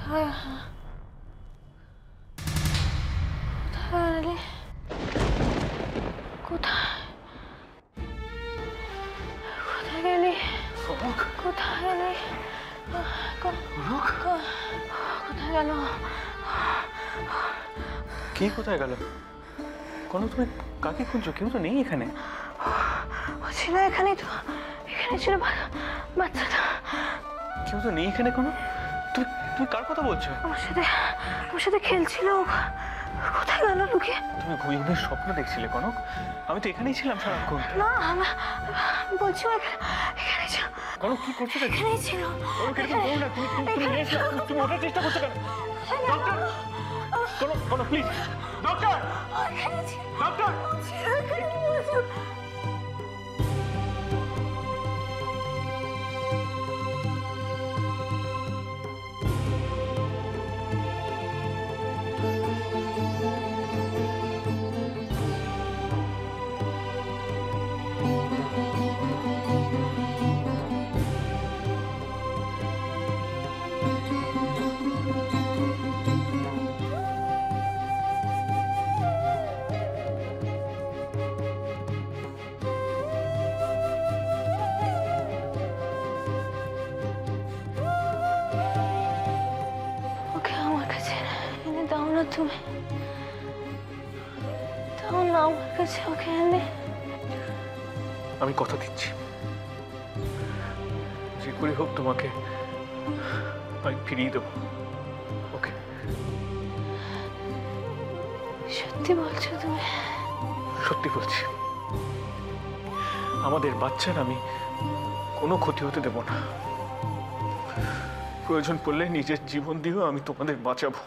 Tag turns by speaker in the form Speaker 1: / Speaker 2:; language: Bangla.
Speaker 1: কোথায় কোথায় এলি? কোথায় কোথায় গেলি? কোথায় এলি? কোথায় গেল?
Speaker 2: কি কোথায় গেল? কোনো তুমি কাকে খুঁজছো? কেউ তো নেই এখানে।
Speaker 1: ও ছিল এখানেই তো, এখানে ছিল বাচ্চাটা।
Speaker 2: কেউ তো নেই এখানে কোনো। তুমি তুমি কার কথা বলছো?
Speaker 1: আমার সাথে খেলছিল। কোথায় গেল লুকিয়ে?
Speaker 2: তুমি ঘুমিয়ে ঘুমিয়ে স্বপ্ন দেখছিলে কনক? আমি তো এখানেই ছিলাম সারাক্ষণ।
Speaker 1: না আমি বলছি এখানে ছিল।
Speaker 2: কনক কি করছো?
Speaker 1: এখানেই ছিল।
Speaker 2: তুমি ওঠার চেষ্টা করছো কেন? Doctor, Kanak please, doctor, doctor.
Speaker 1: Okay আমার কাছে এনে দাও না তুমি, দাও না আমার কাছে ওকে এনে।
Speaker 2: আমি কথা দিচ্ছি, যে করে হোক তোমাকে আমি ফিরিয়ে দেবো। ওকে?
Speaker 1: সত্যি বলছো তুমি?
Speaker 2: সত্যি বলছি। আমাদের বাচ্চার আমি কোনো ক্ষতি হতে দেব না। প্রয়োজন পড়লে নিজের জীবন দিয়েও আমি তোমাদের বাঁচাবো।